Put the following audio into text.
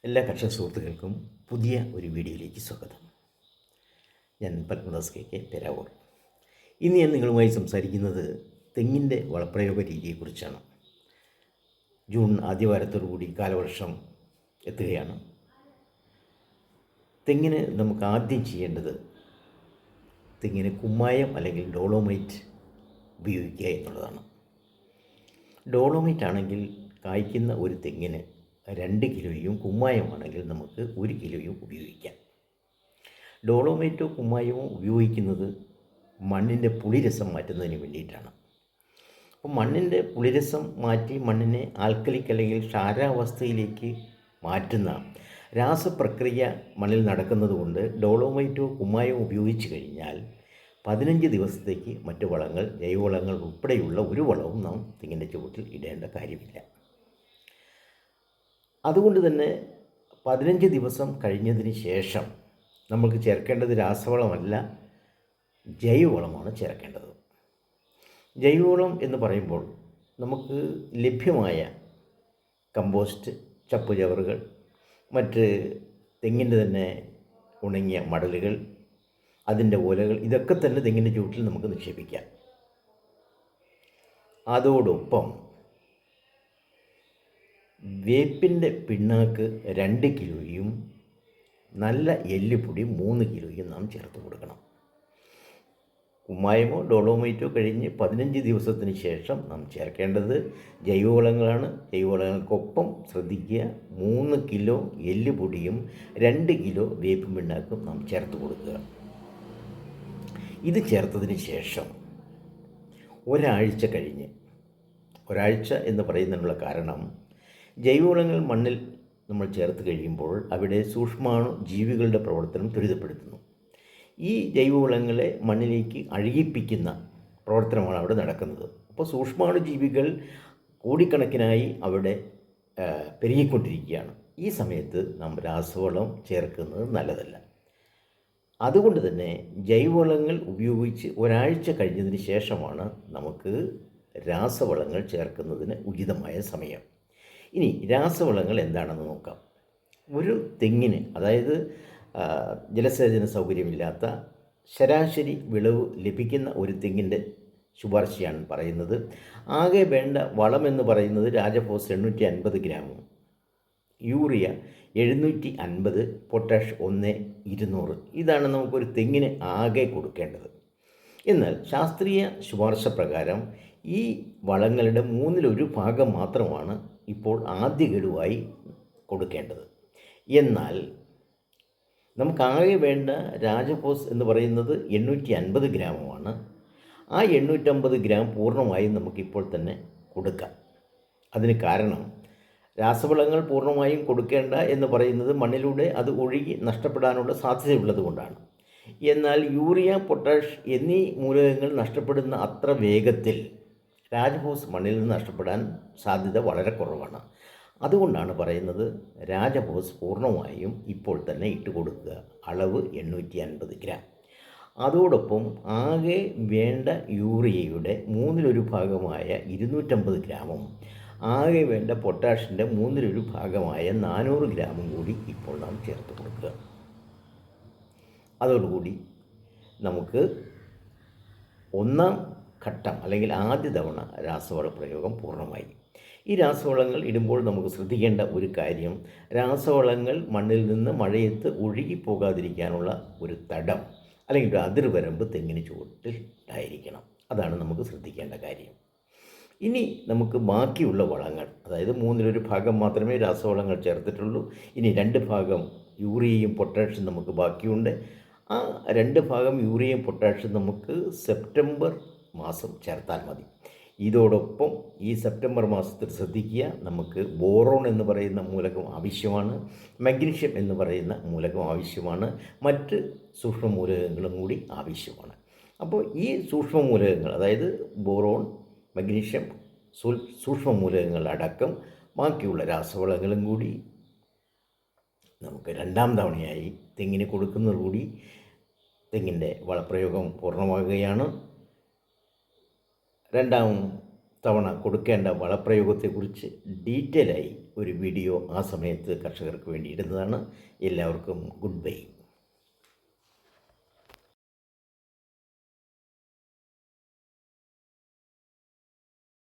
എല്ലാ കർഷക സുഹൃത്തുക്കൾക്കും പുതിയ ഒരു വീഡിയോയിലേക്ക് സ്വാഗതം. ഞാൻ പത്മദാസ് കെ പെരാവൂർ. ഇന്ന് ഞാൻ നിങ്ങളുമായി സംസാരിക്കുന്നത് തെങ്ങിൻ്റെ വളപ്രയോഗ രീതിയെക്കുറിച്ചാണ്. ജൂൺ ആദ്യവാരത്തോടുകൂടി കാലവർഷം എത്തുകയാണ്. തെങ്ങിന് നമുക്ക് ആദ്യം ചെയ്യേണ്ടത് തെങ്ങിന് കുമ്മായം അല്ലെങ്കിൽ ഡോളോമൈറ്റ് ഉപയോഗിക്കുക എന്നുള്ളതാണ്. ഡോളോമൈറ്റ് ആണെങ്കിൽ കായ്ക്കുന്ന ഒരു തെങ്ങിന് 2 കിലോയും കുമ്മായമാണെങ്കിൽ നമുക്ക് 1 കിലോയും ഉപയോഗിക്കാം. ഡോളോമൈറ്റോ കുമ്മായമോ ഉപയോഗിക്കുന്നത് മണ്ണിൻ്റെ പുളിരസം മാറ്റുന്നതിന് വേണ്ടിയിട്ടാണ്. അപ്പോൾ മണ്ണിൻ്റെ പുളിരസം മാറ്റി മണ്ണിനെ ആൽക്കലിക് അല്ലെങ്കിൽ ക്ഷാരാവസ്ഥയിലേക്ക് മാറ്റുന്ന രാസപ്രക്രിയ മണ്ണിൽ നടക്കുന്നത് കൊണ്ട് ഡോളോമൈറ്റോ കുമ്മായമോ ഉപയോഗിച്ച് കഴിഞ്ഞാൽ 15 ദിവസത്തേക്ക് മറ്റു വളങ്ങൾ, ജൈവവളങ്ങൾ ഉൾപ്പെടെയുള്ള ഒരു വളവും നാം തെങ്ങിൻ്റെ ചുവട്ടിൽ ഇടേണ്ട കാര്യമില്ല. അതുകൊണ്ട് തന്നെ 15 ദിവസം കഴിഞ്ഞതിന് ശേഷം നമുക്ക് ചേർക്കേണ്ടത് രാസവളമല്ല, ജൈവവളമാണ് ചേർക്കേണ്ടത്. ജൈവവളം എന്ന് പറയുമ്പോൾ നമുക്ക് ലഭ്യമായ കമ്പോസ്റ്റ്, ചപ്പുചവറുകൾ, മറ്റ് തെങ്ങിൻ്റെ തന്നെ ഉണങ്ങിയ മടലുകൾ, അതിൻ്റെ ഓലകൾ, ഇതൊക്കെ തന്നെ തെങ്ങിൻ്റെ ചുവട്ടിൽ നമുക്ക് നിക്ഷേപിക്കാം. അതോടൊപ്പം വേപ്പിൻ്റെ പിണ്ണാക്ക് 2 കിലോയും നല്ല എല്ലുപൊടി 3 കിലോയും നാം ചേർത്ത് കൊടുക്കണം. കുമ്മായമോ ഡോളോമൈറ്റോ കഴിഞ്ഞ് 15 ദിവസത്തിന് ശേഷം നാം ചേർക്കേണ്ടത് ജൈവവളങ്ങളാണ്. ജൈവവളങ്ങൾക്കൊപ്പം ശ്രദ്ധിക്കുക, 3 കിലോ എല്ലുപൊടിയും 2 കിലോ വേപ്പിൻ പിണ്ണാക്കും നാം ചേർത്ത് കൊടുക്കുക. ഇത് ചേർത്തതിന് ശേഷം ഒരാഴ്ച കഴിഞ്ഞ്, ഒരാഴ്ച എന്ന് പറയുന്നതിനുള്ള കാരണം, ജൈവവളങ്ങൾ മണ്ണിൽ നമ്മൾ ചേർത്ത് കഴിയുമ്പോൾ അവിടെ സൂക്ഷ്മാണു ജീവികളുടെ പ്രവർത്തനം ത്വരിതപ്പെടുത്തുന്നു. ഈ ജൈവവളങ്ങളെ മണ്ണിലേക്ക് അഴുകിപ്പിക്കുന്ന പ്രവർത്തനമാണ് അവിടെ നടക്കുന്നത്. അപ്പോൾ സൂക്ഷ്മാണു ജീവികൾ കോടിക്കണക്കിനായി അവിടെ പെരുകിക്കൊണ്ടിരിക്കുകയാണ്. ഈ സമയത്ത് നാം രാസവളം ചേർക്കുന്നത് നല്ലതല്ല. അതുകൊണ്ട് തന്നെ ജൈവവളങ്ങൾ ഉപയോഗിച്ച് ഒരാഴ്ച കഴിഞ്ഞതിന് ശേഷമാണ് നമുക്ക് രാസവളങ്ങൾ ചേർക്കുന്നതിന് ഉചിതമായ സമയം. ഇനി രാസവളങ്ങൾ എന്താണെന്ന് നോക്കാം. ഒരു തെങ്ങിന്, അതായത് ജലസേചന സൗകര്യമില്ലാത്ത ശരാശരി വിളവ് ലഭിക്കുന്ന ഒരു തെങ്ങിൻ്റെ ശുപാർശയാണ് പറയുന്നത്. ആകെ വേണ്ട വളമെന്ന് പറയുന്നത് രാജഫോസ് 850 ഗ്രാമും, യൂറിയ 750, പൊട്ടാഷ് 1:200. ഇതാണ് നമുക്കൊരു തെങ്ങിന് ആകെ കൊടുക്കേണ്ടത്. എന്നാൽ ശാസ്ത്രീയ ശുപാർശ പ്രകാരം ഈ വളങ്ങളുടെ 1/3 ഭാഗം മാത്രമാണ് ഇപ്പോൾ ആദ്യ ഗഡുവായി കൊടുക്കേണ്ടത്. എന്നാൽ നമുക്കാകെ വേണ്ട രാജഫോസ് എന്ന് പറയുന്നത് 850 ഗ്രാമുമാണ്. ആ 850 ഗ്രാം പൂർണ്ണമായും നമുക്കിപ്പോൾ തന്നെ കൊടുക്കാം. അതിന് കാരണം, രാസവളങ്ങൾ പൂർണ്ണമായും കൊടുക്കേണ്ട എന്ന് പറയുന്നത് മണ്ണിലൂടെ അത് ഒഴുകി നഷ്ടപ്പെടാനുള്ള സാധ്യതയുള്ളത് കൊണ്ടാണ്. എന്നാൽ യൂറിയ, പൊട്ടാഷ് എന്നീ മൂലകങ്ങൾ നഷ്ടപ്പെടുന്ന അത്ര വേഗത്തിൽ രാജഫോസ് മണ്ണിൽ നിന്ന് നഷ്ടപ്പെടാൻ സാധ്യത വളരെ കുറവാണ്. അതുകൊണ്ടാണ് പറയുന്നത് രാജഫോസ് പൂർണ്ണമായും ഇപ്പോൾ തന്നെ ഇട്ട് കൊടുക്കുക. അളവ് 850 ഗ്രാം. അതോടൊപ്പം ആകെ വേണ്ട യൂറിയയുടെ 1/3 ഭാഗമായ 250 ഗ്രാമും ആകെ വേണ്ട പൊട്ടാഷിൻ്റെ 1/3 ഭാഗമായ 400 ഗ്രാമും കൂടി ഇപ്പോൾ നാം ചേർത്ത് കൊടുക്കുക. അതോടുകൂടി നമുക്ക് ഒന്നാം ഘട്ടം അല്ലെങ്കിൽ ആദ്യ തവണ രാസവള പ്രയോഗം പൂർണ്ണമായി. ഈ രാസവളങ്ങൾ ഇടുമ്പോൾ നമുക്ക് ശ്രദ്ധിക്കേണ്ട ഒരു കാര്യം, രാസവളങ്ങൾ മണ്ണിൽ നിന്ന് മഴയത്ത് ഒഴുകിപ്പോകാതിരിക്കാനുള്ള ഒരു തടം അല്ലെങ്കിൽ ഒരു അതിർവരമ്പ് തെങ്ങിന് ചുവട്ടിൽ ഉണ്ടായിരിക്കണം. അതാണ് നമുക്ക് ശ്രദ്ധിക്കേണ്ട കാര്യം. ഇനി നമുക്ക് ബാക്കിയുള്ള വളങ്ങൾ, അതായത് 1/3 ഭാഗം മാത്രമേ രാസവളങ്ങൾ ചേർത്തിട്ടുള്ളൂ. ഇനി 2 ഭാഗം യൂറിയയും പൊട്ടാഷും നമുക്ക് ബാക്കിയുണ്ട്. ആ 2 ഭാഗം യൂറിയയും പൊട്ടാഷും നമുക്ക് സെപ്റ്റംബർ മാസം ചേർത്താൽ മതി. ഇതോടൊപ്പം ഈ സെപ്റ്റംബർ മാസത്തിൽ ശ്രദ്ധിക്കുക, നമുക്ക് ബോറോൺ എന്ന് പറയുന്ന മൂലകം ആവശ്യമാണ്, മഗ്നീഷ്യം എന്ന് പറയുന്ന മൂലകം ആവശ്യമാണ്, മറ്റ് സൂക്ഷ്മ മൂലകങ്ങളും കൂടി ആവശ്യമാണ്. അപ്പോൾ ഈ സൂക്ഷ്മ മൂലകങ്ങൾ, അതായത് ബോറോൺ, മഗ്നീഷ്യം, സൂക്ഷ്മ മൂലകങ്ങൾ അടക്കം ബാക്കിയുള്ള രാസവളങ്ങളും കൂടി നമുക്ക് 2ാം തവണയായി തെങ്ങിന് കൊടുക്കുന്നതോടുകൂടി തെങ്ങിൻ്റെ വളപ്രയോഗം പൂർണ്ണമാകുകയാണ്. 2ാം തവണ കൊടുക്കേണ്ട വളപ്രയോഗത്തെക്കുറിച്ച് ഡീറ്റെയിലായി ഒരു വീഡിയോ ആ സമയത്ത് കർഷകർക്ക് വേണ്ടി ഇടുന്നതാണ്. എല്ലാവർക്കും ഗുഡ് ബൈ.